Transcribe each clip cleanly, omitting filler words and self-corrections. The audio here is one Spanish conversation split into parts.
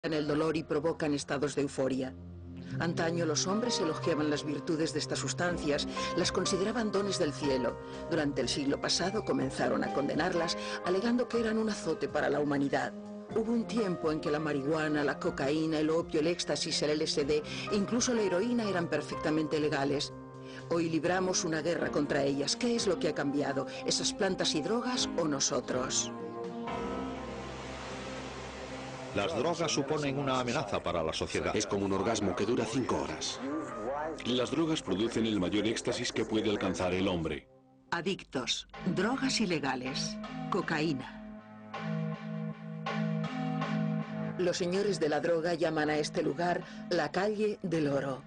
el dolor y provocan estados de euforia. Antaño los hombres elogiaban las virtudes de estas sustancias, las consideraban dones del cielo. Durante el siglo pasado comenzaron a condenarlas, alegando que eran un azote para la humanidad. Hubo un tiempo en que la marihuana, la cocaína, el opio, el éxtasis, el LSD, incluso la heroína eran perfectamente legales. Hoy libramos una guerra contra ellas. ¿Qué es lo que ha cambiado? ¿Esas plantas y drogas o nosotros? Las drogas suponen una amenaza para la sociedad. Es como un orgasmo que dura 5 horas. Las drogas producen el mayor éxtasis que puede alcanzar el hombre. Adictos, drogas ilegales, cocaína. Los señores de la droga llaman a este lugar la calle del oro.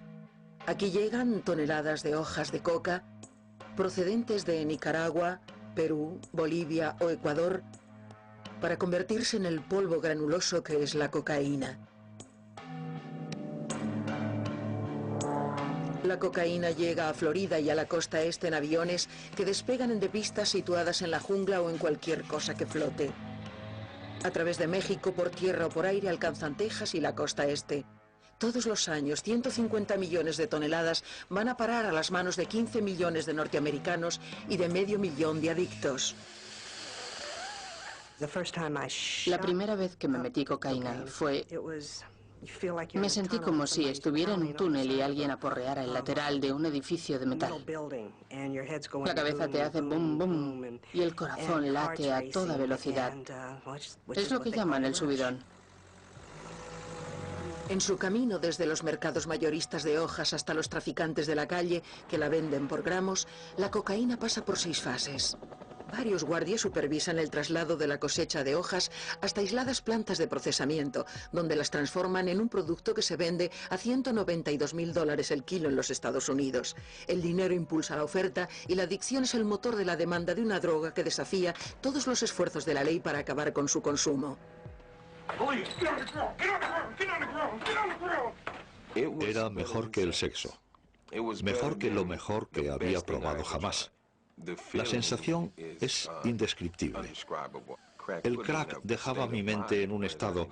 Aquí llegan toneladas de hojas de coca procedentes de Nicaragua, Perú, Bolivia o Ecuador para convertirse en el polvo granuloso que es la cocaína. La cocaína llega a Florida y a la costa este en aviones que despegan de pistas situadas en la jungla o en cualquier cosa que flote. A través de México, por tierra o por aire, alcanzan Texas y la costa este. Todos los años, 150 millones de toneladas van a parar a las manos de 15 millones de norteamericanos y de medio millón de adictos. La primera vez que me metí cocaína fue... Me sentí como si estuviera en un túnel y alguien aporreara el lateral de un edificio de metal. La cabeza te hace bum bum y el corazón late a toda velocidad. Es lo que llaman el subidón. En su camino desde los mercados mayoristas de hojas hasta los traficantes de la calle que la venden por gramos, la cocaína pasa por 6 fases. Varios guardias supervisan el traslado de la cosecha de hojas hasta aisladas plantas de procesamiento, donde las transforman en un producto que se vende a $192.000 el kilo en los Estados Unidos. El dinero impulsa la oferta y la adicción es el motor de la demanda de una droga que desafía todos los esfuerzos de la ley para acabar con su consumo. Era mejor que el sexo. Mejor que lo mejor que había probado jamás. La sensación es indescriptible. El crack dejaba mi mente en un estado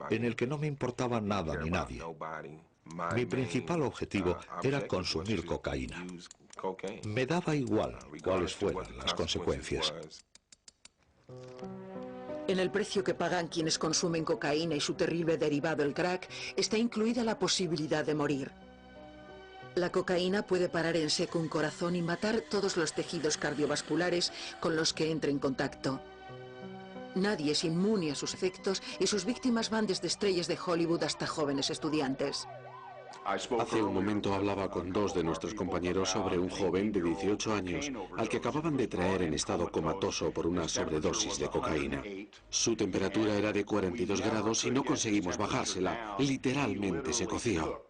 en el que no me importaba nada ni nadie. Mi principal objetivo era consumir cocaína. Me daba igual cuáles fueran las consecuencias. En el precio que pagan quienes consumen cocaína y su terrible derivado, el crack, está incluida la posibilidad de morir. La cocaína puede parar en seco un corazón y matar todos los tejidos cardiovasculares con los que entre en contacto. Nadie es inmune a sus efectos y sus víctimas van desde estrellas de Hollywood hasta jóvenes estudiantes. Hace un momento hablaba con 2 de nuestros compañeros sobre un joven de 18 años al que acababan de traer en estado comatoso por una sobredosis de cocaína. Su temperatura era de 42 grados y no conseguimos bajársela. Literalmente se coció.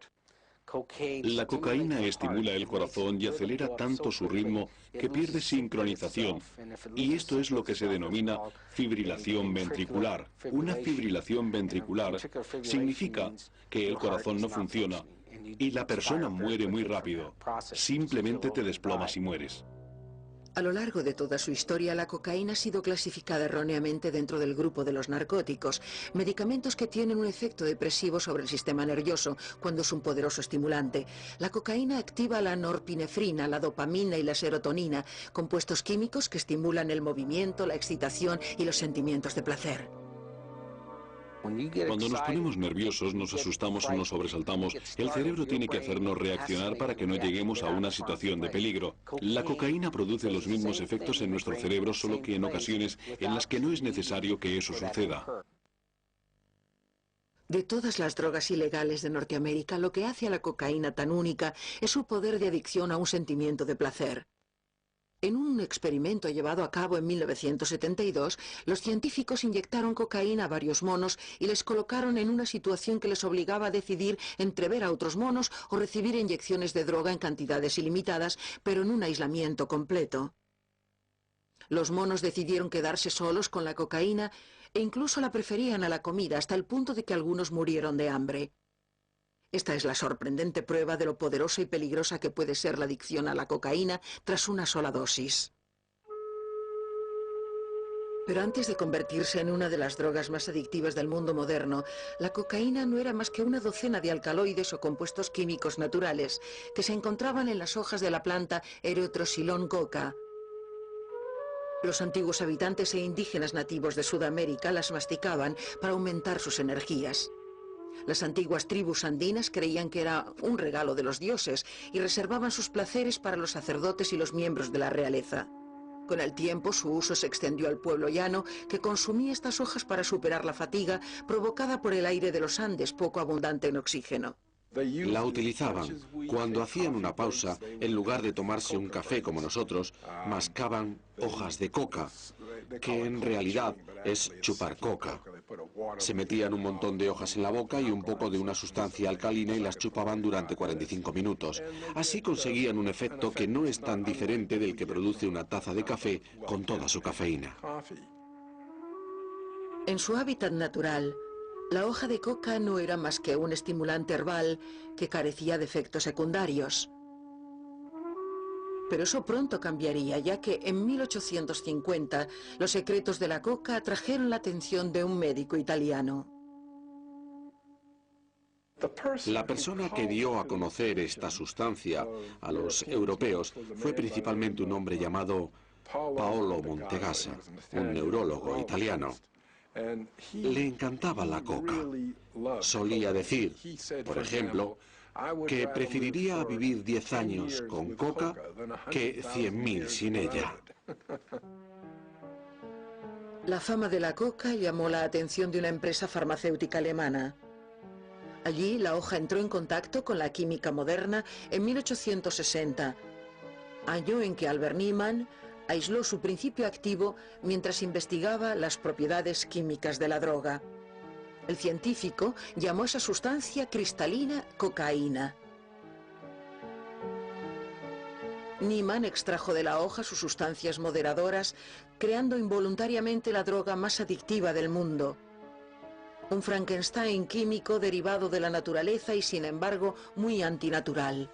La cocaína estimula el corazón y acelera tanto su ritmo que pierde sincronización. Y esto es lo que se denomina fibrilación ventricular. Una fibrilación ventricular significa que el corazón no funciona y la persona muere muy rápido. Simplemente te desplomas y mueres. A lo largo de toda su historia, la cocaína ha sido clasificada erróneamente dentro del grupo de los narcóticos, medicamentos que tienen un efecto depresivo sobre el sistema nervioso cuando es un poderoso estimulante. La cocaína activa la norepinefrina, la dopamina y la serotonina, compuestos químicos que estimulan el movimiento, la excitación y los sentimientos de placer. Cuando nos ponemos nerviosos, nos asustamos o nos sobresaltamos, el cerebro tiene que hacernos reaccionar para que no lleguemos a una situación de peligro. La cocaína produce los mismos efectos en nuestro cerebro, solo que en ocasiones en las que no es necesario que eso suceda. De todas las drogas ilegales de Norteamérica, lo que hace a la cocaína tan única es su poder de adicción a un sentimiento de placer. En un experimento llevado a cabo en 1972, los científicos inyectaron cocaína a varios monos y les colocaron en una situación que les obligaba a decidir entre ver a otros monos o recibir inyecciones de droga en cantidades ilimitadas, pero en un aislamiento completo. Los monos decidieron quedarse solos con la cocaína e incluso la preferían a la comida, hasta el punto de que algunos murieron de hambre. Esta es la sorprendente prueba de lo poderosa y peligrosa que puede ser la adicción a la cocaína tras una sola dosis. Pero antes de convertirse en una de las drogas más adictivas del mundo moderno, la cocaína no era más que una docena de alcaloides o compuestos químicos naturales que se encontraban en las hojas de la planta Erythrocylon coca. Los antiguos habitantes e indígenas nativos de Sudamérica las masticaban para aumentar sus energías. Las antiguas tribus andinas creían que era un regalo de los dioses y reservaban sus placeres para los sacerdotes y los miembros de la realeza. Con el tiempo, su uso se extendió al pueblo llano, que consumía estas hojas para superar la fatiga provocada por el aire de los Andes, poco abundante en oxígeno. La utilizaban cuando hacían una pausa, en lugar de tomarse un café como nosotros, mascaban hojas de coca, que en realidad es chupar coca. Se metían un montón de hojas en la boca y un poco de una sustancia alcalina y las chupaban durante 45 minutos. Así conseguían un efecto que no es tan diferente del que produce una taza de café con toda su cafeína. En su hábitat natural, la hoja de coca no era más que un estimulante herbal que carecía de efectos secundarios. Pero eso pronto cambiaría, ya que en 1850 los secretos de la coca atrajeron la atención de un médico italiano. La persona que dio a conocer esta sustancia a los europeos fue principalmente un hombre llamado Paolo Montegassa, un neurólogo italiano. Le encantaba la coca. Solía decir, por ejemplo, que preferiría vivir 10 años con coca que 100.000 sin ella. La fama de la coca llamó la atención de una empresa farmacéutica alemana. Allí la hoja entró en contacto con la química moderna en 1860, año en que Albert Niemann aisló su principio activo mientras investigaba las propiedades químicas de la droga. El científico llamó a esa sustancia cristalina cocaína. Niemann extrajo de la hoja sus sustancias moderadoras, creando involuntariamente la droga más adictiva del mundo. Un Frankenstein químico derivado de la naturaleza y sin embargo muy antinatural.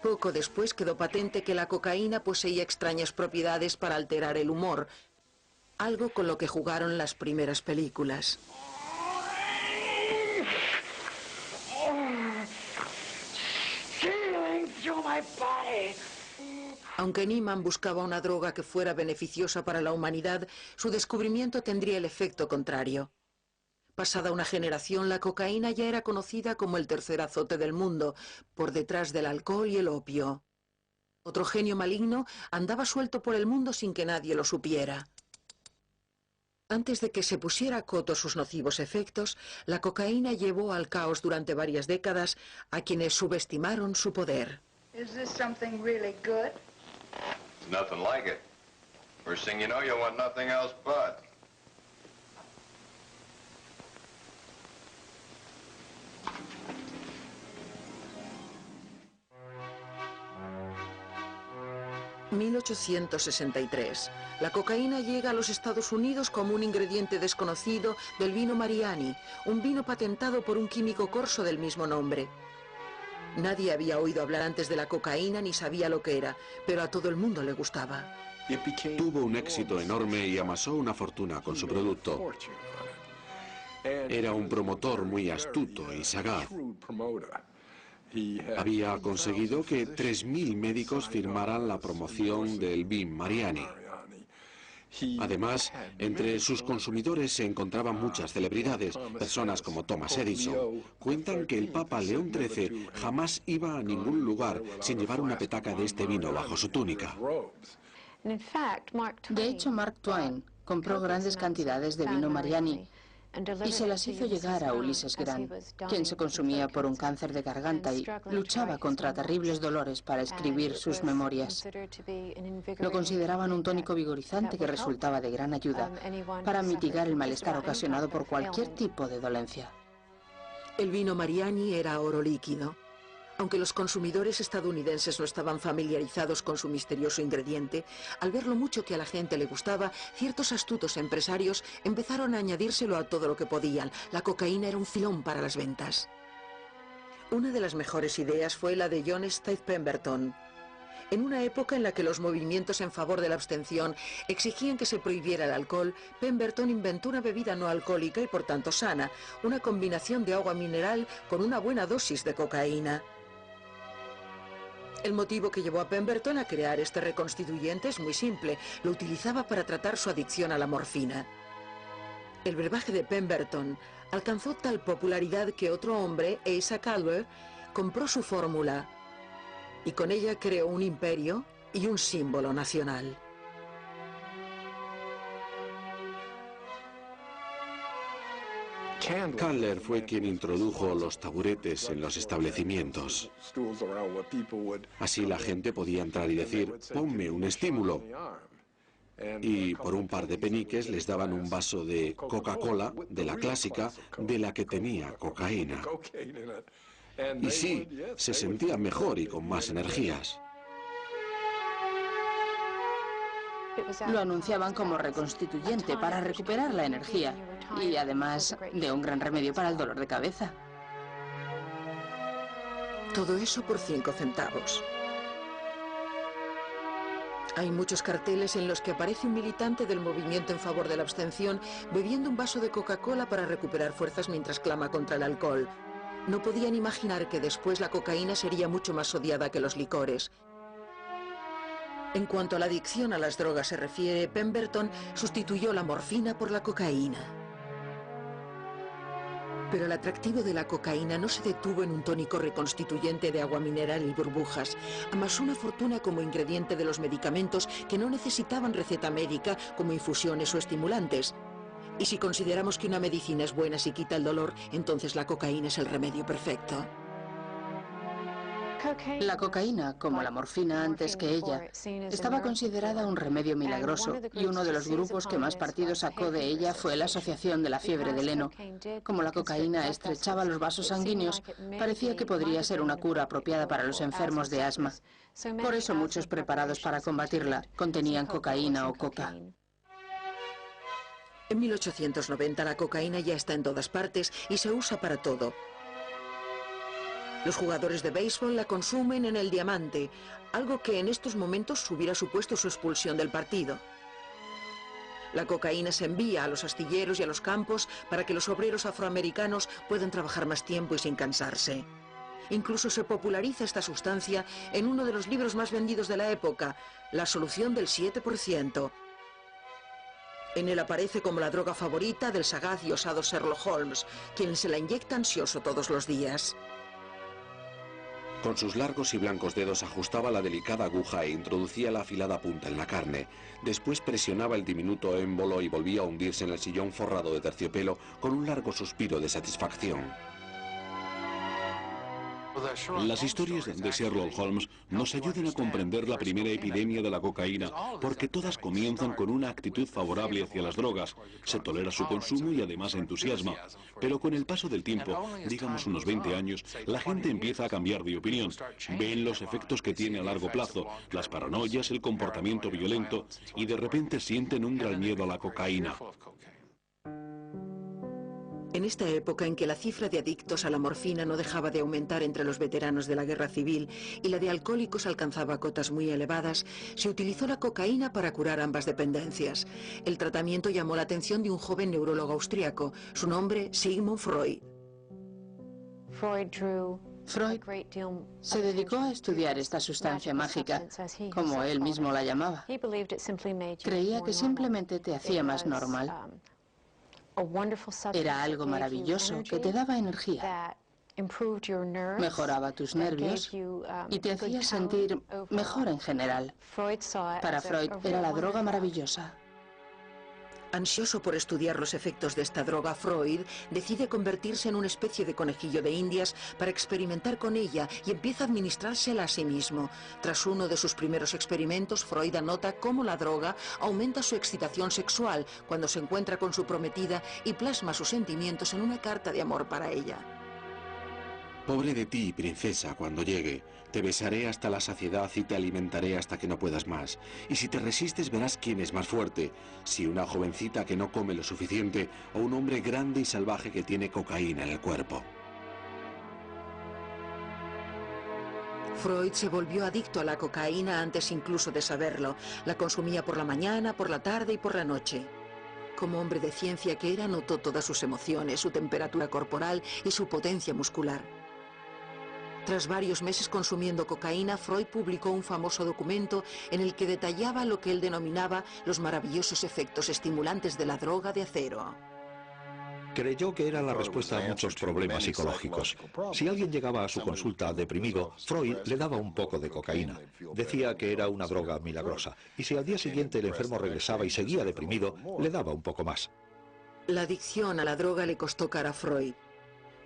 Poco después quedó patente que la cocaína poseía extrañas propiedades para alterar el humor, algo con lo que jugaron las primeras películas. Aunque Niemann buscaba una droga que fuera beneficiosa para la humanidad, su descubrimiento tendría el efecto contrario. Pasada una generación, la cocaína ya era conocida como el tercer azote del mundo, por detrás del alcohol y el opio. Otro genio maligno andaba suelto por el mundo sin que nadie lo supiera. Antes de que se pusiera coto a sus nocivos efectos, la cocaína llevó al caos durante varias décadas a quienes subestimaron su poder. Is this something really good? It's nothing like it. First thing you know, you'll want nothing else but. ...1863. La cocaína llega a los Estados Unidos como un ingrediente desconocido del vino Mariani, un vino patentado por un químico corso del mismo nombre. Nadie había oído hablar antes de la cocaína ni sabía lo que era, pero a todo el mundo le gustaba. Tuvo un éxito enorme y amasó una fortuna con su producto. Era un promotor muy astuto y sagaz. Había conseguido que 3.000 médicos firmaran la promoción del vin Mariani. Además, entre sus consumidores se encontraban muchas celebridades, personas como Thomas Edison. Cuentan que el Papa León XIII jamás iba a ningún lugar sin llevar una petaca de este vino bajo su túnica. De hecho, Mark Twain compró grandes cantidades de vino Mariani y se las hizo llegar a Ulysses Grant, quien se consumía por un cáncer de garganta y luchaba contra terribles dolores para escribir sus memorias. Lo consideraban un tónico vigorizante que resultaba de gran ayuda para mitigar el malestar ocasionado por cualquier tipo de dolencia. El vino Mariani era oro líquido. Aunque los consumidores estadounidenses no estaban familiarizados con su misterioso ingrediente, al ver lo mucho que a la gente le gustaba, ciertos astutos empresarios empezaron a añadírselo a todo lo que podían. La cocaína era un filón para las ventas. Una de las mejores ideas fue la de John Stave Pemberton. En una época en la que los movimientos en favor de la abstención exigían que se prohibiera el alcohol, Pemberton inventó una bebida no alcohólica y por tanto sana, una combinación de agua mineral con una buena dosis de cocaína. El motivo que llevó a Pemberton a crear este reconstituyente es muy simple, lo utilizaba para tratar su adicción a la morfina. El brebaje de Pemberton alcanzó tal popularidad que otro hombre, Asa Calvert, compró su fórmula y con ella creó un imperio y un símbolo nacional. Candler fue quien introdujo los taburetes en los establecimientos. Así la gente podía entrar y decir, ponme un estímulo. Y por un par de peniques les daban un vaso de Coca-Cola, de la clásica, de la que tenía cocaína. Y sí, se sentía mejor y con más energías. Lo anunciaban como reconstituyente para recuperar la energía y además de un gran remedio para el dolor de cabeza. Todo eso por 5 centavos. Hay muchos carteles en los que aparece un militante del movimiento en favor de la abstención bebiendo un vaso de Coca-Cola para recuperar fuerzas mientras clama contra el alcohol. No podían imaginar que después la cocaína sería mucho más odiada que los licores. En cuanto a la adicción a las drogas se refiere, Pemberton sustituyó la morfina por la cocaína. Pero el atractivo de la cocaína no se detuvo en un tónico reconstituyente de agua mineral y burbujas. Amasó una fortuna como ingrediente de los medicamentos que no necesitaban receta médica, como infusiones o estimulantes. Y si consideramos que una medicina es buena si quita el dolor, entonces la cocaína es el remedio perfecto. La cocaína, como la morfina antes que ella, estaba considerada un remedio milagroso y uno de los grupos que más partido sacó de ella fue la Asociación de la Fiebre del Heno. Como la cocaína estrechaba los vasos sanguíneos, parecía que podría ser una cura apropiada para los enfermos de asma. Por eso muchos preparados para combatirla contenían cocaína o coca. En 1890 la cocaína ya está en todas partes y se usa para todo. Los jugadores de béisbol la consumen en el diamante, algo que en estos momentos hubiera supuesto su expulsión del partido. La cocaína se envía a los astilleros y a los campos para que los obreros afroamericanos puedan trabajar más tiempo y sin cansarse. Incluso se populariza esta sustancia en uno de los libros más vendidos de la época, La solución del 7%. En él aparece como la droga favorita del sagaz y osado Sherlock Holmes, quien se la inyecta ansioso todos los días. Con sus largos y blancos dedos ajustaba la delicada aguja e introducía la afilada punta en la carne. Después presionaba el diminuto émbolo y volvía a hundirse en el sillón forrado de terciopelo con un largo suspiro de satisfacción. Las historias de Sherlock Holmes nos ayudan a comprender la primera epidemia de la cocaína, porque todas comienzan con una actitud favorable hacia las drogas. Se tolera su consumo y además entusiasma. Pero con el paso del tiempo, digamos unos 20 años, la gente empieza a cambiar de opinión. Ven los efectos que tiene a largo plazo, las paranoias, el comportamiento violento, y de repente sienten un gran miedo a la cocaína. En esta época en que la cifra de adictos a la morfina no dejaba de aumentar entre los veteranos de la guerra civil y la de alcohólicos alcanzaba cotas muy elevadas, se utilizó la cocaína para curar ambas dependencias. El tratamiento llamó la atención de un joven neurólogo austriaco, su nombre Sigmund Freud. Freud se dedicó a estudiar esta sustancia mágica, como él mismo la llamaba. Creía que simplemente te hacía más normal. Era algo maravilloso que te daba energía, mejoraba tus nervios y te hacía sentir mejor en general. Para Freud era la droga maravillosa. Ansioso por estudiar los efectos de esta droga, Freud decide convertirse en una especie de conejillo de indias para experimentar con ella y empieza a administrársela a sí mismo. Tras uno de sus primeros experimentos, Freud anota cómo la droga aumenta su excitación sexual cuando se encuentra con su prometida y plasma sus sentimientos en una carta de amor para ella. Pobre de ti, princesa, cuando llegue. Te besaré hasta la saciedad y te alimentaré hasta que no puedas más. Y si te resistes verás quién es más fuerte, si una jovencita que no come lo suficiente o un hombre grande y salvaje que tiene cocaína en el cuerpo. Freud se volvió adicto a la cocaína antes incluso de saberlo. La consumía por la mañana, por la tarde y por la noche. Como hombre de ciencia que era, notó todas sus emociones, su temperatura corporal y su potencia muscular. Tras varios meses consumiendo cocaína, Freud publicó un famoso documento en el que detallaba lo que él denominaba los maravillosos efectos estimulantes de la droga de acero. Creyó que era la respuesta a muchos problemas psicológicos. Si alguien llegaba a su consulta deprimido, Freud le daba un poco de cocaína. Decía que era una droga milagrosa. Y si al día siguiente el enfermo regresaba y seguía deprimido, le daba un poco más. La adicción a la droga le costó cara a Freud,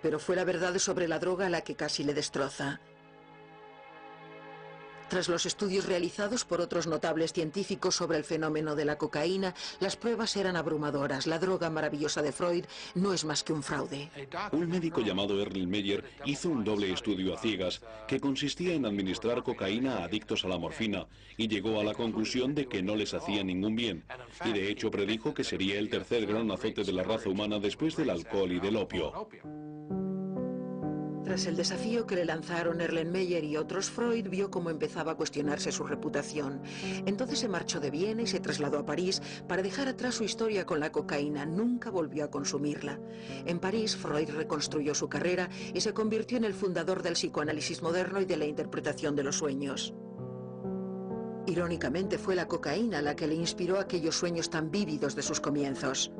pero fue la verdad sobre la droga la que casi le destroza. Tras los estudios realizados por otros notables científicos sobre el fenómeno de la cocaína, las pruebas eran abrumadoras. La droga maravillosa de Freud no es más que un fraude. Un médico llamado Erlenmeyer hizo un doble estudio a ciegas que consistía en administrar cocaína a adictos a la morfina y llegó a la conclusión de que no les hacía ningún bien. Y de hecho predijo que sería el tercer gran azote de la raza humana después del alcohol y del opio. Tras el desafío que le lanzaron Erlenmeyer y otros, Freud vio cómo empezaba a cuestionarse su reputación. Entonces se marchó de Viena y se trasladó a París para dejar atrás su historia con la cocaína. Nunca volvió a consumirla. En París, Freud reconstruyó su carrera y se convirtió en el fundador del psicoanálisis moderno y de la interpretación de los sueños. Irónicamente, fue la cocaína la que le inspiró aquellos sueños tan vívidos de sus comienzos.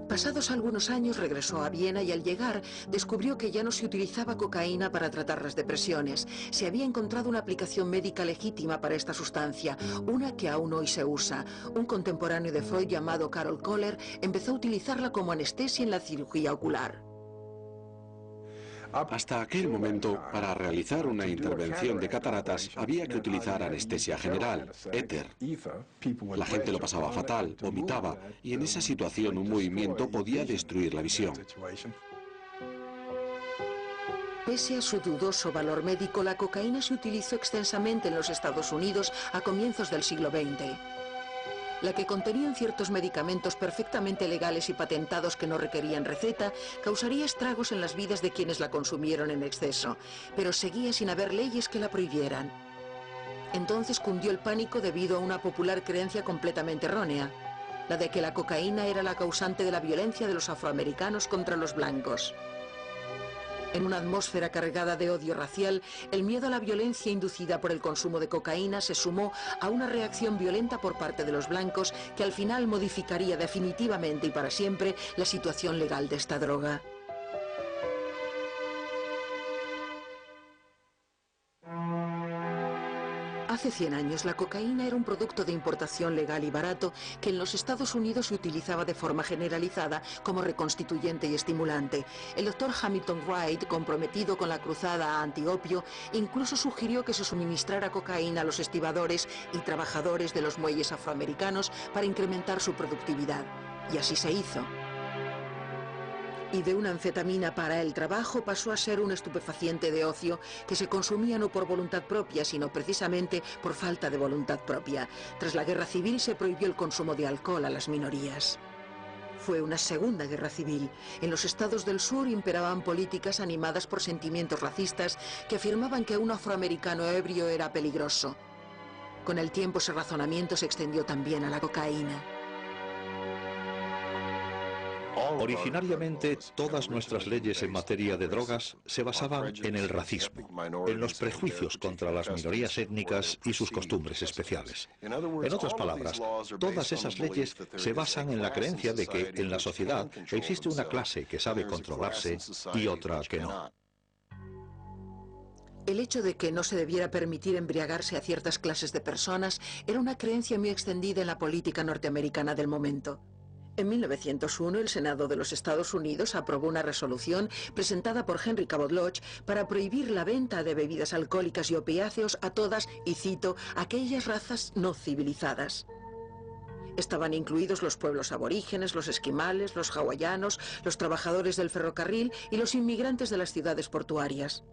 Pasados algunos años regresó a Viena y al llegar descubrió que ya no se utilizaba cocaína para tratar las depresiones. Se había encontrado una aplicación médica legítima para esta sustancia, una que aún hoy se usa. Un contemporáneo de Freud llamado Carol Kohler empezó a utilizarla como anestesia en la cirugía ocular. Hasta aquel momento, para realizar una intervención de cataratas, había que utilizar anestesia general, éter. La gente lo pasaba fatal, vomitaba, y en esa situación un movimiento podía destruir la visión. Pese a su dudoso valor médico, la cocaína se utilizó extensamente en los Estados Unidos a comienzos del siglo XX. La que contenían ciertos medicamentos perfectamente legales y patentados que no requerían receta, causaría estragos en las vidas de quienes la consumieron en exceso, pero seguía sin haber leyes que la prohibieran. Entonces cundió el pánico debido a una popular creencia completamente errónea, la de que la cocaína era la causante de la violencia de los afroamericanos contra los blancos. En una atmósfera cargada de odio racial, el miedo a la violencia inducida por el consumo de cocaína se sumó a una reacción violenta por parte de los blancos que al final modificaría definitivamente y para siempre la situación legal de esta droga. Hace 100 años la cocaína era un producto de importación legal y barato que en los Estados Unidos se utilizaba de forma generalizada como reconstituyente y estimulante. El doctor Hamilton Wright, comprometido con la cruzada antiopio, incluso sugirió que se suministrara cocaína a los estibadores y trabajadores de los muelles afroamericanos para incrementar su productividad. Y así se hizo. Y de una anfetamina para el trabajo pasó a ser un estupefaciente de ocio que se consumía no por voluntad propia, sino precisamente por falta de voluntad propia. Tras la guerra civil se prohibió el consumo de alcohol a las minorías. Fue una segunda guerra civil. En los estados del sur imperaban políticas animadas por sentimientos racistas que afirmaban que un afroamericano ebrio era peligroso. Con el tiempo ese razonamiento se extendió también a la cocaína. Originariamente, todas nuestras leyes en materia de drogas se basaban en el racismo, en los prejuicios contra las minorías étnicas y sus costumbres especiales. En otras palabras, todas esas leyes se basan en la creencia de que en la sociedad existe una clase que sabe controlarse y otra que no. El hecho de que no se debiera permitir embriagarse a ciertas clases de personas era una creencia muy extendida en la política norteamericana del momento. En 1901, el Senado de los Estados Unidos aprobó una resolución presentada por Henry Cabot Lodge para prohibir la venta de bebidas alcohólicas y opiáceos a todas, y cito, aquellas razas no civilizadas. Estaban incluidos los pueblos aborígenes, los esquimales, los hawaianos, los trabajadores del ferrocarril y los inmigrantes de las ciudades portuarias.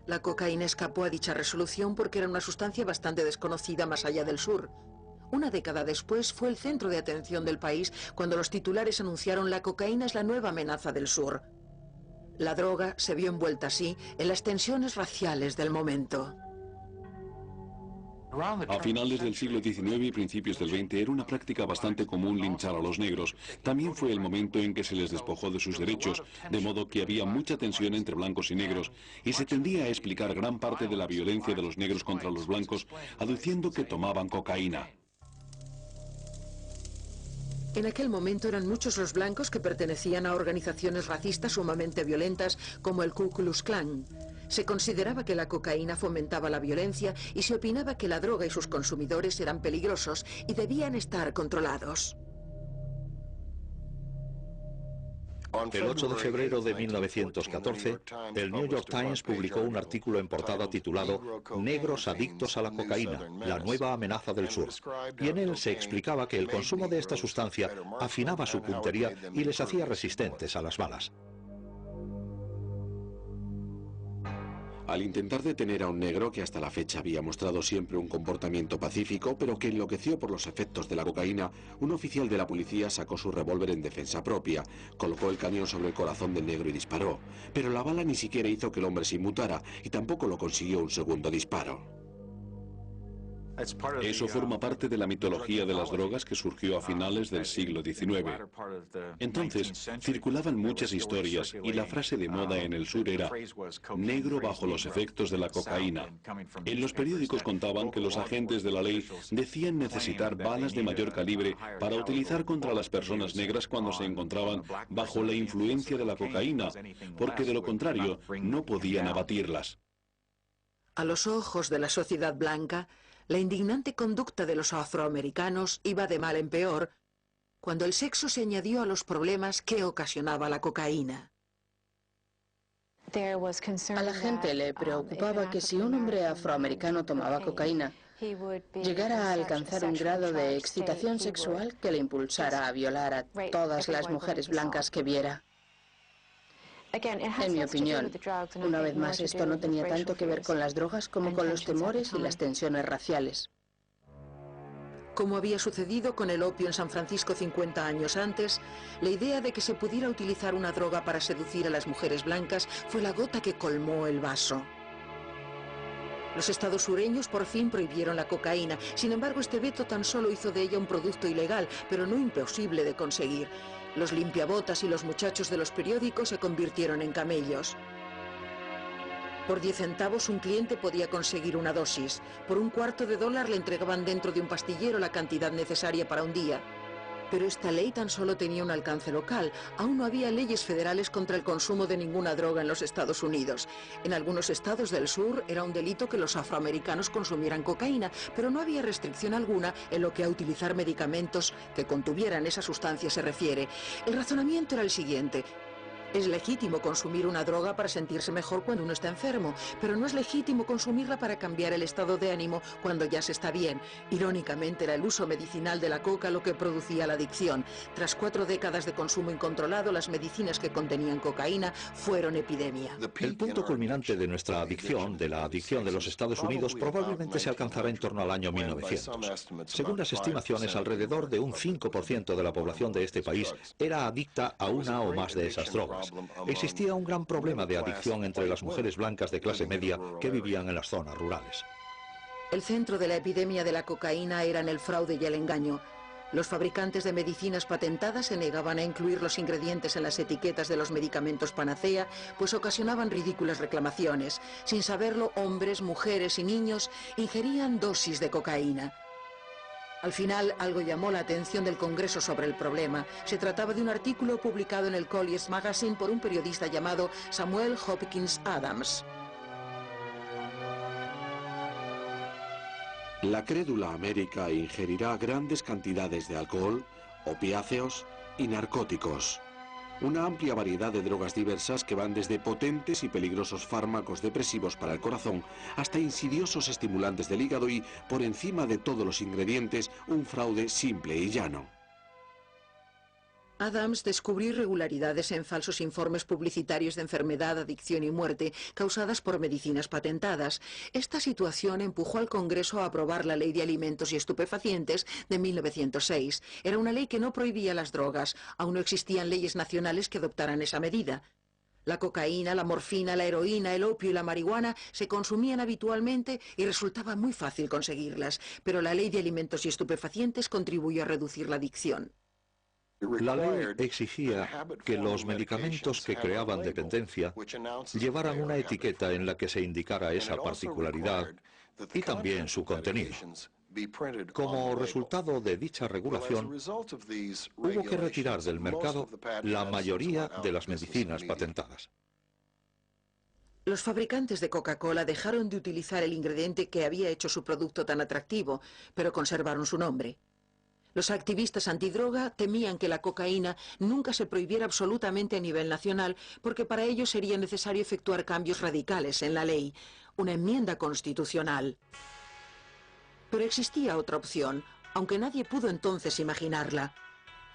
La cocaína escapó a dicha resolución porque era una sustancia bastante desconocida más allá del sur. Una década después fue el centro de atención del país cuando los titulares anunciaron: la cocaína es la nueva amenaza del sur. La droga se vio envuelta así en las tensiones raciales del momento. A finales del siglo XIX y principios del XX era una práctica bastante común linchar a los negros. También fue el momento en que se les despojó de sus derechos, de modo que había mucha tensión entre blancos y negros, y se tendía a explicar gran parte de la violencia de los negros contra los blancos, aduciendo que tomaban cocaína. En aquel momento eran muchos los blancos que pertenecían a organizaciones racistas sumamente violentas como el Ku Klux Klan. Se consideraba que la cocaína fomentaba la violencia y se opinaba que la droga y sus consumidores eran peligrosos y debían estar controlados. El 8 de febrero de 1914, el New York Times publicó un artículo en portada titulado «Negros adictos a la cocaína, la nueva amenaza del sur». Y en él se explicaba que el consumo de esta sustancia afinaba su puntería y les hacía resistentes a las balas. Al intentar detener a un negro que hasta la fecha había mostrado siempre un comportamiento pacífico, pero que enloqueció por los efectos de la cocaína, un oficial de la policía sacó su revólver en defensa propia, colocó el cañón sobre el corazón del negro y disparó. Pero la bala ni siquiera hizo que el hombre se inmutara y tampoco lo consiguió un segundo disparo. Eso forma parte de la mitología de las drogas que surgió a finales del siglo XIX. Entonces, circulaban muchas historias y la frase de moda en el sur era «negro bajo los efectos de la cocaína». En los periódicos contaban que los agentes de la ley decían necesitar balas de mayor calibre para utilizar contra las personas negras cuando se encontraban bajo la influencia de la cocaína, porque de lo contrario no podían abatirlas. A los ojos de la sociedad blanca, la indignante conducta de los afroamericanos iba de mal en peor cuando el sexo se añadió a los problemas que ocasionaba la cocaína. A la gente le preocupaba que si un hombre afroamericano tomaba cocaína, llegara a alcanzar un grado de excitación sexual que le impulsara a violar a todas las mujeres blancas que viera. En mi opinión, una vez más, esto no tenía tanto que ver con las drogas como con los temores y las tensiones raciales. Como había sucedido con el opio en San Francisco 50 años antes, la idea de que se pudiera utilizar una droga para seducir a las mujeres blancas fue la gota que colmó el vaso. Los estados sureños por fin prohibieron la cocaína. Sin embargo, este veto tan solo hizo de ella un producto ilegal, pero no imposible de conseguir. Los limpiabotas y los muchachos de los periódicos se convirtieron en camellos. Por 10 centavos un cliente podía conseguir una dosis. Por $0,25 le entregaban dentro de un pastillero la cantidad necesaria para un día. Pero esta ley tan solo tenía un alcance local. Aún no había leyes federales contra el consumo de ninguna droga en los Estados Unidos. En algunos estados del sur era un delito que los afroamericanos consumieran cocaína, pero no había restricción alguna en lo que a utilizar medicamentos que contuvieran esa sustancia se refiere. El razonamiento era el siguiente. Es legítimo consumir una droga para sentirse mejor cuando uno está enfermo, pero no es legítimo consumirla para cambiar el estado de ánimo cuando ya se está bien. Irónicamente, era el uso medicinal de la coca lo que producía la adicción. Tras 4 décadas de consumo incontrolado, las medicinas que contenían cocaína fueron epidemia. El punto culminante de nuestra adicción, de la adicción de los Estados Unidos, probablemente se alcanzará en torno al año 1900. Según las estimaciones, alrededor de un 5% de la población de este país era adicta a una o más de esas drogas. Existía un gran problema de adicción entre las mujeres blancas de clase media que vivían en las zonas rurales. El centro de la epidemia de la cocaína eran el fraude y el engaño. Los fabricantes de medicinas patentadas se negaban a incluir los ingredientes en las etiquetas de los medicamentos panacea, pues ocasionaban ridículas reclamaciones. Sin saberlo, hombres, mujeres y niños ingerían dosis de cocaína. Al final, algo llamó la atención del Congreso sobre el problema. Se trataba de un artículo publicado en el Collier's Magazine por un periodista llamado Samuel Hopkins Adams. La crédula América ingerirá grandes cantidades de alcohol, opiáceos y narcóticos. Una amplia variedad de drogas diversas que van desde potentes y peligrosos fármacos depresivos para el corazón hasta insidiosos estimulantes del hígado y, por encima de todos los ingredientes, un fraude simple y llano. Adams descubrió irregularidades en falsos informes publicitarios de enfermedad, adicción y muerte causadas por medicinas patentadas. Esta situación empujó al Congreso a aprobar la Ley de Alimentos y Estupefacientes de 1906. Era una ley que no prohibía las drogas. Aún no existían leyes nacionales que adoptaran esa medida. La cocaína, la morfina, la heroína, el opio y la marihuana se consumían habitualmente y resultaba muy fácil conseguirlas, pero la ley de alimentos y estupefacientes contribuyó a reducir la adicción. La ley exigía que los medicamentos que creaban dependencia llevaran una etiqueta en la que se indicara esa particularidad y también su contenido. Como resultado de dicha regulación, hubo que retirar del mercado la mayoría de las medicinas patentadas. Los fabricantes de Coca-Cola dejaron de utilizar el ingrediente que había hecho su producto tan atractivo, pero conservaron su nombre. Los activistas antidroga temían que la cocaína nunca se prohibiera absolutamente a nivel nacional, porque para ello sería necesario efectuar cambios radicales en la ley, una enmienda constitucional. Pero existía otra opción, aunque nadie pudo entonces imaginarla.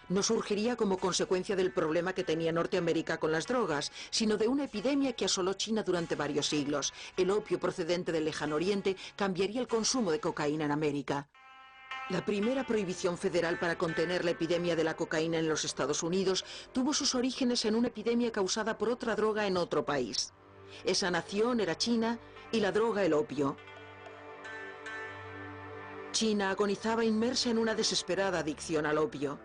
No surgiría como consecuencia del problema que tenía Norteamérica con las drogas, sino de una epidemia que asoló China durante varios siglos. El opio procedente del Lejano Oriente cambiaría el consumo de cocaína en América. La primera prohibición federal para contener la epidemia de la cocaína en los Estados Unidos tuvo sus orígenes en una epidemia causada por otra droga en otro país. Esa nación era China y la droga el opio. China agonizaba inmersa en una desesperada adicción al opio.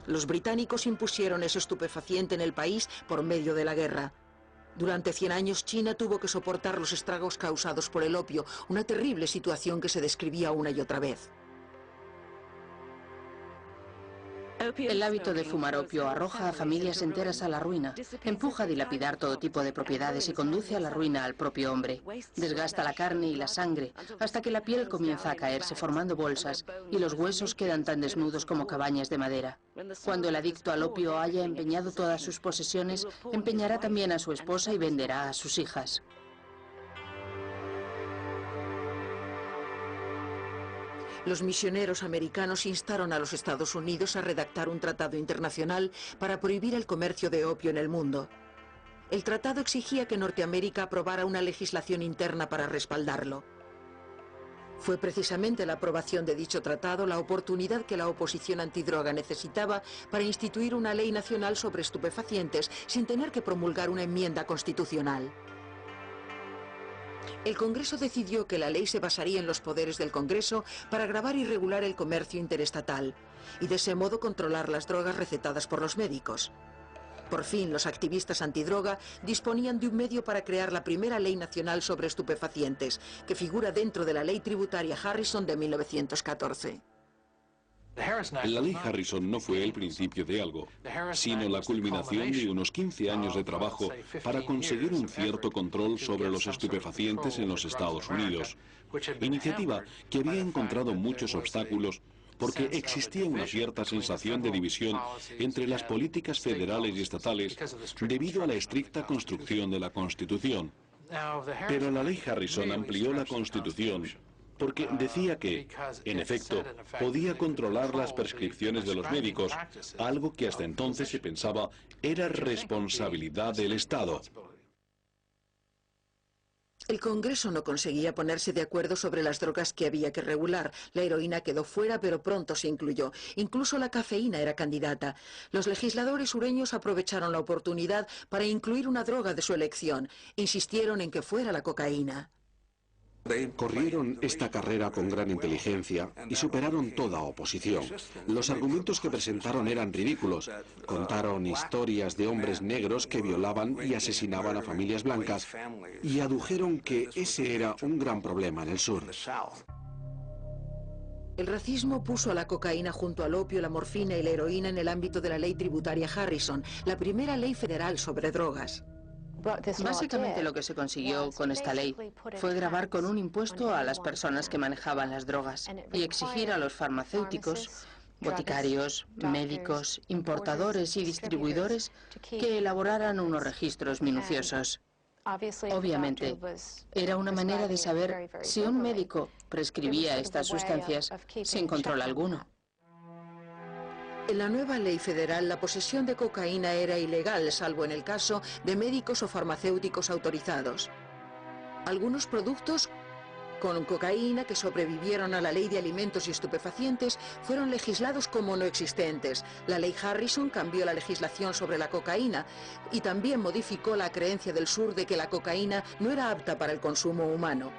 Los británicos impusieron ese estupefaciente en el país por medio de la guerra. Durante 100 años China tuvo que soportar los estragos causados por el opio, una terrible situación que se describía una y otra vez. El hábito de fumar opio arroja a familias enteras a la ruina, empuja a dilapidar todo tipo de propiedades y conduce a la ruina al propio hombre. Desgasta la carne y la sangre hasta que la piel comienza a caerse formando bolsas y los huesos quedan tan desnudos como cabañas de madera. Cuando el adicto al opio haya empeñado todas sus posesiones, empeñará también a su esposa y venderá a sus hijas. Los misioneros americanos instaron a los Estados Unidos a redactar un tratado internacional para prohibir el comercio de opio en el mundo. El tratado exigía que Norteamérica aprobara una legislación interna para respaldarlo. Fue precisamente la aprobación de dicho tratado la oportunidad que la oposición antidroga necesitaba para instituir una ley nacional sobre estupefacientes sin tener que promulgar una enmienda constitucional. El Congreso decidió que la ley se basaría en los poderes del Congreso para gravar y regular el comercio interestatal y de ese modo controlar las drogas recetadas por los médicos. Por fin, los activistas antidroga disponían de un medio para crear la primera ley nacional sobre estupefacientes, que figura dentro de la ley tributaria Harrison de 1914. La ley Harrison no fue el principio de algo, sino la culminación de unos 15 años de trabajo para conseguir un cierto control sobre los estupefacientes en los Estados Unidos. Iniciativa que había encontrado muchos obstáculos porque existía una cierta sensación de división entre las políticas federales y estatales debido a la estricta construcción de la Constitución. Pero la ley Harrison amplió la Constitución porque decía que, en efecto, podía controlar las prescripciones de los médicos, algo que hasta entonces se pensaba era responsabilidad del Estado. El Congreso no conseguía ponerse de acuerdo sobre las drogas que había que regular. La heroína quedó fuera, pero pronto se incluyó. Incluso la cafeína era candidata. Los legisladores sureños aprovecharon la oportunidad para incluir una droga de su elección. Insistieron en que fuera la cocaína. Corrieron esta carrera con gran inteligencia y superaron toda oposición. Los argumentos que presentaron eran ridículos. Contaron historias de hombres negros que violaban y asesinaban a familias blancas y adujeron que ese era un gran problema en el sur. El racismo puso a la cocaína junto al opio, la morfina y la heroína en el ámbito de la ley tributaria Harrison, la primera ley federal sobre drogas. Básicamente lo que se consiguió con esta ley fue gravar con un impuesto a las personas que manejaban las drogas y exigir a los farmacéuticos, boticarios, médicos, importadores y distribuidores que elaboraran unos registros minuciosos. Obviamente, era una manera de saber si un médico prescribía estas sustancias sin control alguno. En la nueva ley federal, la posesión de cocaína era ilegal, salvo en el caso de médicos o farmacéuticos autorizados. Algunos productos con cocaína, que sobrevivieron a la ley de alimentos y estupefacientes, fueron legislados como no existentes. La ley Harrison cambió la legislación sobre la cocaína y también modificó la creencia del sur de que la cocaína no era apta para el consumo humano.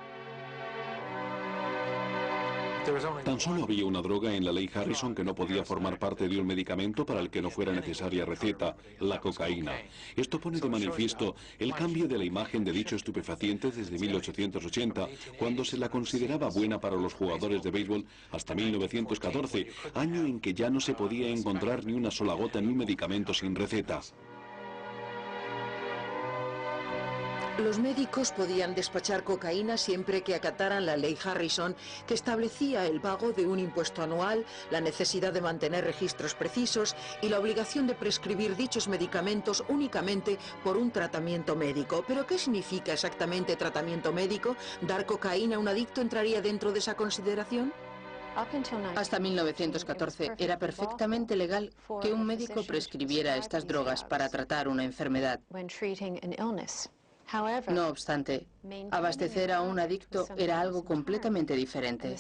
Tan solo había una droga en la ley Harrison que no podía formar parte de un medicamento para el que no fuera necesaria receta, la cocaína. Esto pone de manifiesto el cambio de la imagen de dicho estupefaciente desde 1880, cuando se la consideraba buena para los jugadores de béisbol, hasta 1914, año en que ya no se podía encontrar ni una sola gota en un medicamento sin receta. Los médicos podían despachar cocaína siempre que acataran la ley Harrison, que establecía el pago de un impuesto anual, la necesidad de mantener registros precisos y la obligación de prescribir dichos medicamentos únicamente por un tratamiento médico. ¿Pero qué significa exactamente tratamiento médico? ¿Dar cocaína a un adicto entraría dentro de esa consideración? Hasta 1914 era perfectamente legal que un médico prescribiera estas drogas para tratar una enfermedad. No obstante, abastecer a un adicto era algo completamente diferente.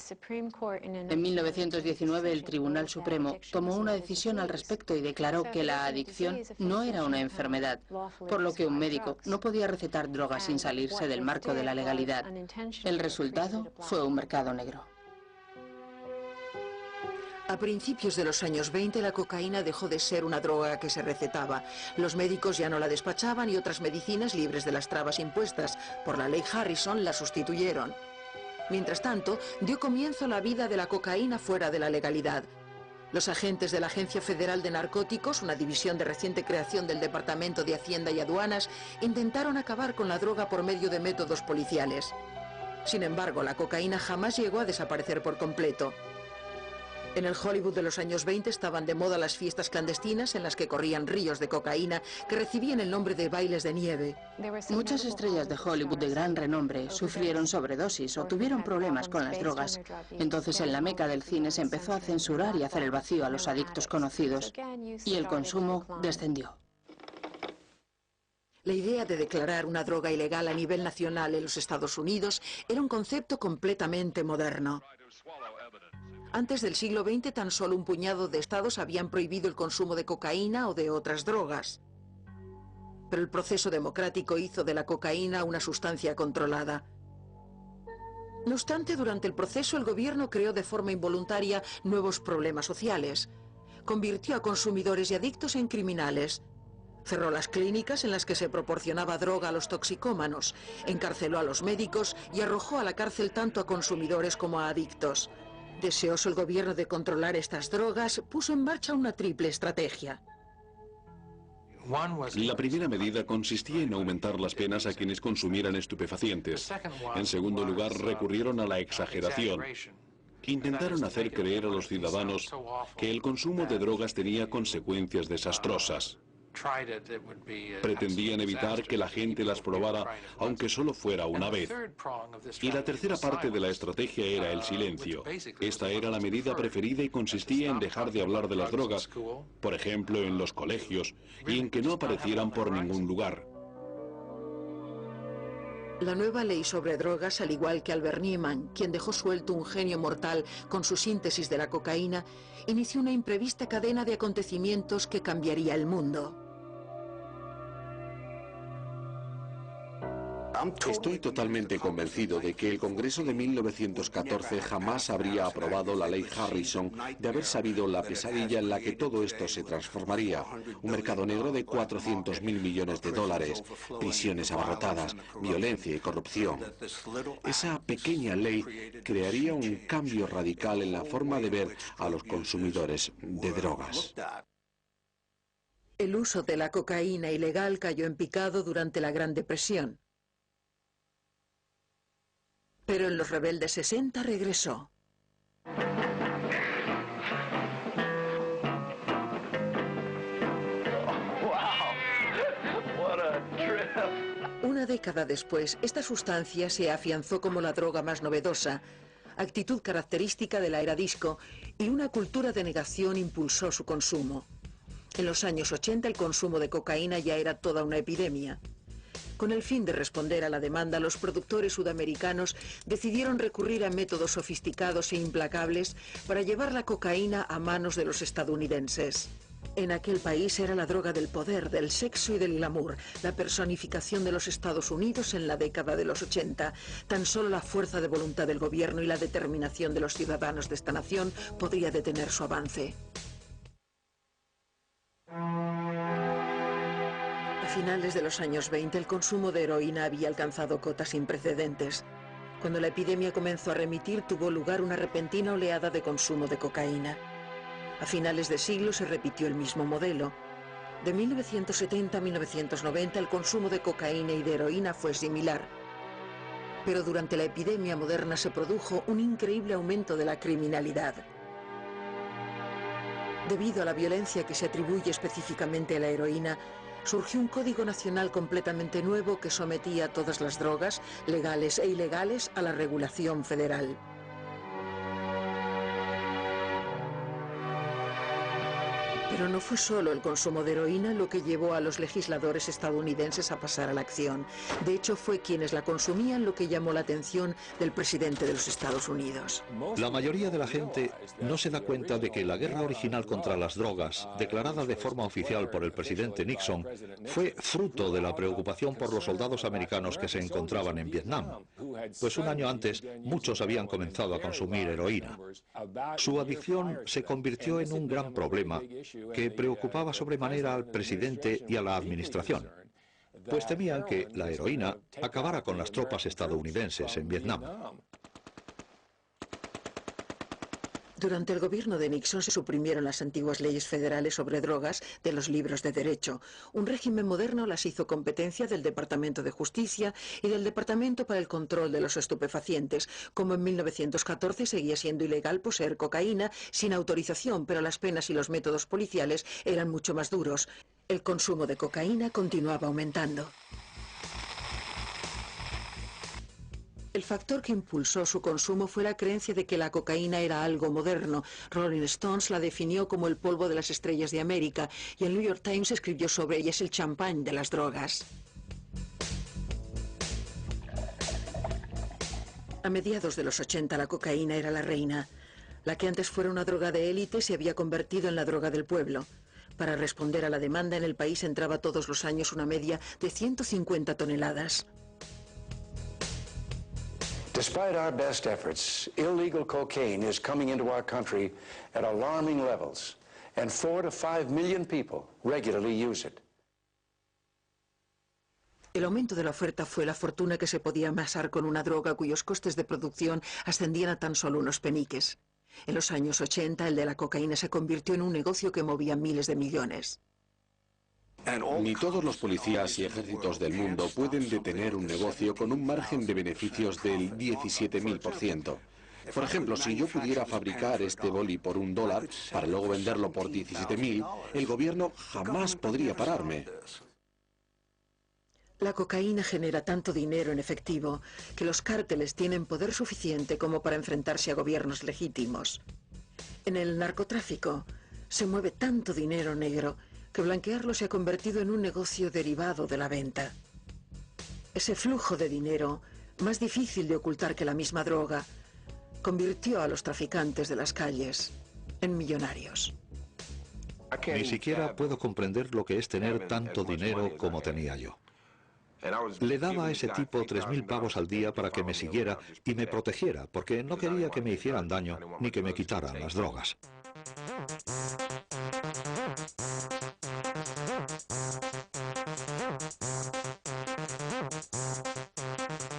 En 1919 el Tribunal Supremo tomó una decisión al respecto y declaró que la adicción no era una enfermedad, por lo que un médico no podía recetar drogas sin salirse del marco de la legalidad. El resultado fue un mercado negro. A principios de los años 20 la cocaína dejó de ser una droga que se recetaba. Los médicos ya no la despachaban y otras medicinas libres de las trabas impuestas por la ley Harrison la sustituyeron. Mientras tanto, dio comienzo la vida de la cocaína fuera de la legalidad. Los agentes de la Agencia Federal de Narcóticos, una división de reciente creación del Departamento de Hacienda y Aduanas, intentaron acabar con la droga por medio de métodos policiales. Sin embargo, la cocaína jamás llegó a desaparecer por completo. En el Hollywood de los años 20 estaban de moda las fiestas clandestinas en las que corrían ríos de cocaína que recibían el nombre de bailes de nieve. Muchas estrellas de Hollywood de gran renombre sufrieron sobredosis o tuvieron problemas con las drogas. Entonces en la meca del cine se empezó a censurar y hacer el vacío a los adictos conocidos y el consumo descendió. La idea de declarar una droga ilegal a nivel nacional en los Estados Unidos era un concepto completamente moderno. Antes del siglo XX, tan solo un puñado de estados habían prohibido el consumo de cocaína o de otras drogas. Pero el proceso democrático hizo de la cocaína una sustancia controlada. No obstante, durante el proceso el gobierno creó de forma involuntaria nuevos problemas sociales. Convirtió a consumidores y adictos en criminales. Cerró las clínicas en las que se proporcionaba droga a los toxicómanos, encarceló a los médicos y arrojó a la cárcel tanto a consumidores como a adictos. Deseoso el gobierno de controlar estas drogas, puso en marcha una triple estrategia. La primera medida consistía en aumentar las penas a quienes consumieran estupefacientes. En segundo lugar, recurrieron a la exageración. Intentaron hacer creer a los ciudadanos que el consumo de drogas tenía consecuencias desastrosas. Pretendían evitar que la gente las probara, aunque solo fuera una vez. Y la tercera parte de la estrategia era el silencio. Esta era la medida preferida y consistía en dejar de hablar de las drogas, por ejemplo en los colegios, y en que no aparecieran por ningún lugar. La nueva ley sobre drogas, al igual que Albert Niemann, quien dejó suelto un genio mortal con su síntesis de la cocaína, inició una imprevista cadena de acontecimientos que cambiaría el mundo. Estoy totalmente convencido de que el Congreso de 1914 jamás habría aprobado la ley Harrison de haber sabido la pesadilla en la que todo esto se transformaría. Un mercado negro de 400.000 millones de dólares, prisiones abarrotadas, violencia y corrupción. Esa pequeña ley crearía un cambio radical en la forma de ver a los consumidores de drogas. El uso de la cocaína ilegal cayó en picado durante la Gran Depresión. Pero en los rebeldes 60 regresó. Una década después, esta sustancia se afianzó como la droga más novedosa, actitud característica de la era disco, y una cultura de negación impulsó su consumo. En los años 80 el consumo de cocaína ya era toda una epidemia. Con el fin de responder a la demanda, los productores sudamericanos decidieron recurrir a métodos sofisticados e implacables para llevar la cocaína a manos de los estadounidenses. En aquel país era la droga del poder, del sexo y del glamour, la personificación de los Estados Unidos en la década de los 80. Tan solo la fuerza de voluntad del gobierno y la determinación de los ciudadanos de esta nación podría detener su avance. A finales de los años 20, el consumo de heroína había alcanzado cotas sin precedentes. Cuando la epidemia comenzó a remitir, tuvo lugar una repentina oleada de consumo de cocaína. A finales de siglo se repitió el mismo modelo. De 1970 a 1990 el consumo de cocaína y de heroína fue similar. Pero durante la epidemia moderna se produjo un increíble aumento de la criminalidad. Debido a la violencia que se atribuye específicamente a la heroína, surgió un código nacional completamente nuevo que sometía a todas las drogas, legales e ilegales, a la regulación federal. Pero no fue solo el consumo de heroína lo que llevó a los legisladores estadounidenses a pasar a la acción. De hecho, fue quienes la consumían lo que llamó la atención del presidente de los Estados Unidos. La mayoría de la gente no se da cuenta de que la guerra original contra las drogas, declarada de forma oficial por el presidente Nixon, fue fruto de la preocupación por los soldados americanos que se encontraban en Vietnam. Pues un año antes, muchos habían comenzado a consumir heroína. Su adicción se convirtió en un gran problema que preocupaba sobremanera al presidente y a la administración, pues temían que la heroína acabara con las tropas estadounidenses en Vietnam. Durante el gobierno de Nixon se suprimieron las antiguas leyes federales sobre drogas de los libros de derecho. Un régimen moderno las hizo competencia del Departamento de Justicia y del Departamento para el Control de los Estupefacientes. Como en 1914 seguía siendo ilegal poseer cocaína sin autorización, pero las penas y los métodos policiales eran mucho más duros. El consumo de cocaína continuaba aumentando. El factor que impulsó su consumo fue la creencia de que la cocaína era algo moderno. Rolling Stones la definió como el polvo de las estrellas de América y el New York Times escribió sobre ella: es el champán de las drogas. A mediados de los 80 la cocaína era la reina. La que antes fuera una droga de élite se había convertido en la droga del pueblo. Para responder a la demanda en el país entraba todos los años una media de 150 toneladas. Despite our best efforts, illegal cocaine is coming into our country at alarming levels, and 4 to 5 million people regularly use it. El aumento de la oferta fue la fortuna que se podía amasar con una droga cuyos costes de producción ascendían a tan solo unos peniques. En los años 80, el de la cocaína se convirtió en un negocio que movía miles de millones. Ni todos los policías y ejércitos del mundo pueden detener un negocio con un margen de beneficios del 17.000%. Por ejemplo, si yo pudiera fabricar este boli por $1 para luego venderlo por 17.000, el gobierno jamás podría pararme. La cocaína genera tanto dinero en efectivo que los cárteles tienen poder suficiente como para enfrentarse a gobiernos legítimos. En el narcotráfico se mueve tanto dinero negro que blanquearlo se ha convertido en un negocio derivado de la venta. Ese flujo de dinero, más difícil de ocultar que la misma droga, convirtió a los traficantes de las calles en millonarios. Ni siquiera puedo comprender lo que es tener tanto dinero como tenía yo. Le daba a ese tipo 3.000 pavos al día para que me siguiera y me protegiera, porque no quería que me hicieran daño ni que me quitaran las drogas.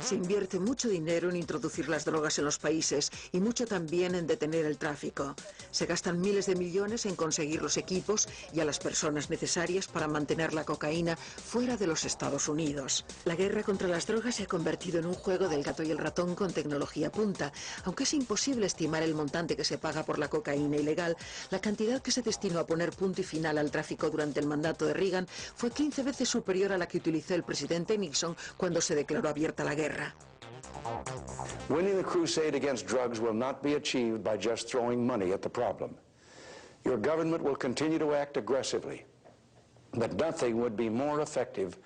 Se invierte mucho dinero en introducir las drogas en los países y mucho también en detener el tráfico. Se gastan miles de millones en conseguir los equipos y a las personas necesarias para mantener la cocaína fuera de los Estados Unidos. La guerra contra las drogas se ha convertido en un juego del gato y el ratón con tecnología punta. Aunque es imposible estimar el montante que se paga por la cocaína ilegal, la cantidad que se destinó a poner punto y final al tráfico durante el mandato de Reagan fue 15 veces superior a la que utilizó el presidente Nixon cuando se declaró abierta la guerra. Winning the crusade against drugs will not be achieved by just throwing money at the problem. Your government will continue to act aggressively, but nothing would be more effective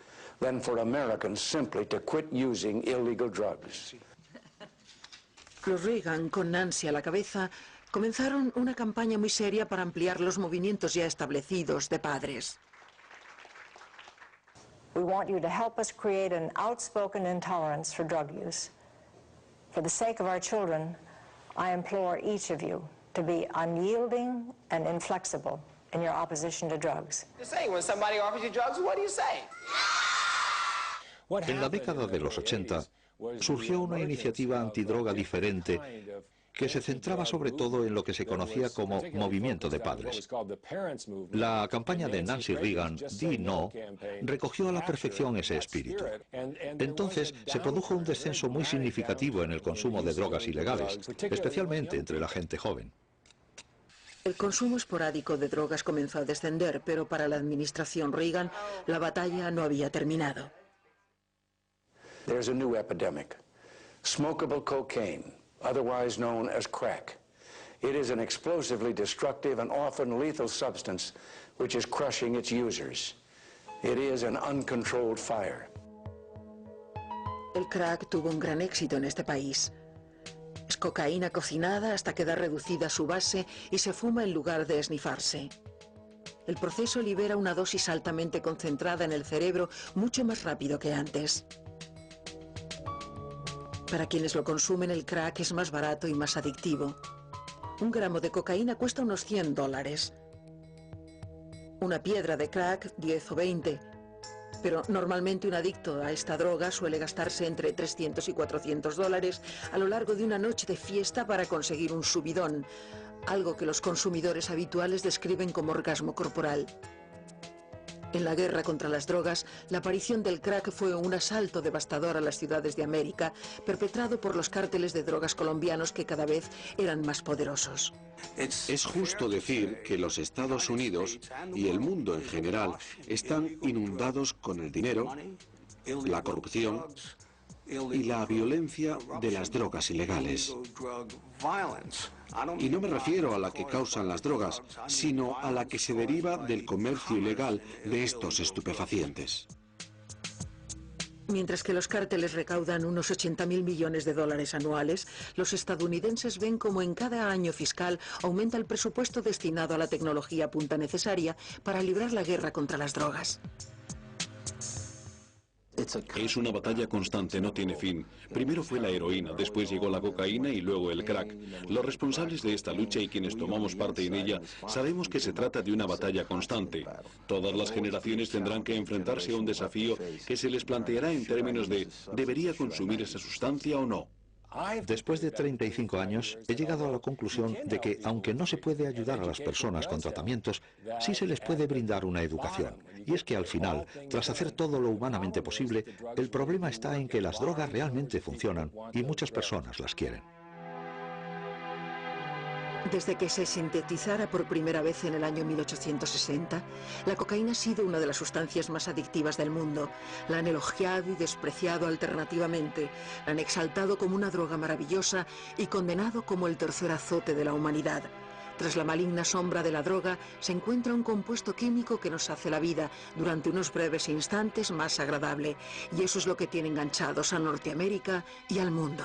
than for Americans simply to quit using illegal drugs. Los Reagan, con Nancy a la cabeza, comenzaron una campaña muy seria para ampliar los movimientos ya establecidos de padres. We want you to help us create an outspoken intolerance for drug use. For the sake of our children, I implore each of you to be unyielding and inflexible in your opposition to drugs. When somebody offers you drugs, what do you say? En la década de los 80 surgió una iniciativa antidroga diferente que se centraba sobre todo en lo que se conocía como movimiento de padres. La campaña de Nancy Reagan, Di No, recogió a la perfección ese espíritu. Entonces se produjo un descenso muy significativo en el consumo de drogas ilegales, especialmente entre la gente joven. El consumo esporádico de drogas comenzó a descender, pero para la administración Reagan la batalla no había terminado. There's a new epidemic, smokable cocaine, otherwise known as crack. It is an explosively destructive and often lethal substance which is crushing its users. It is an uncontrolled fire. El crack tuvo un gran éxito en este país. Es cocaína cocinada hasta quedar reducida a su base y se fuma en lugar de esnifarse. El proceso libera una dosis altamente concentrada en el cerebro mucho más rápido que antes. Para quienes lo consumen, el crack es más barato y más adictivo. Un gramo de cocaína cuesta unos $100. Una piedra de crack, 10 o 20. Pero normalmente un adicto a esta droga suele gastarse entre $300 y $400 a lo largo de una noche de fiesta para conseguir un subidón, algo que los consumidores habituales describen como orgasmo corporal. En la guerra contra las drogas, la aparición del crack fue un asalto devastador a las ciudades de América, perpetrado por los cárteles de drogas colombianos que cada vez eran más poderosos. Es justo decir que los Estados Unidos y el mundo en general están inundados con el dinero, la corrupción y la violencia de las drogas ilegales. Y no me refiero a la que causan las drogas, sino a la que se deriva del comercio ilegal de estos estupefacientes. Mientras que los cárteles recaudan unos 80.000 millones de dólares anuales, los estadounidenses ven como en cada año fiscal aumenta el presupuesto destinado a la tecnología punta necesaria para librar la guerra contra las drogas. Es una batalla constante, no tiene fin. Primero fue la heroína, después llegó la cocaína y luego el crack. Los responsables de esta lucha y quienes tomamos parte en ella sabemos que se trata de una batalla constante. Todas las generaciones tendrán que enfrentarse a un desafío que se les planteará en términos de ¿debería consumir esa sustancia o no? Después de 35 años, he llegado a la conclusión de que, aunque no se puede ayudar a las personas con tratamientos, sí se les puede brindar una educación. Y es que al final, tras hacer todo lo humanamente posible, el problema está en que las drogas realmente funcionan y muchas personas las quieren. Desde que se sintetizara por primera vez en el año 1860, la cocaína ha sido una de las sustancias más adictivas del mundo. La han elogiado y despreciado alternativamente, la han exaltado como una droga maravillosa y condenado como el tercer azote de la humanidad. Tras la maligna sombra de la droga se encuentra un compuesto químico que nos hace la vida durante unos breves instantes más agradable, y eso es lo que tiene enganchados a Norteamérica y al mundo.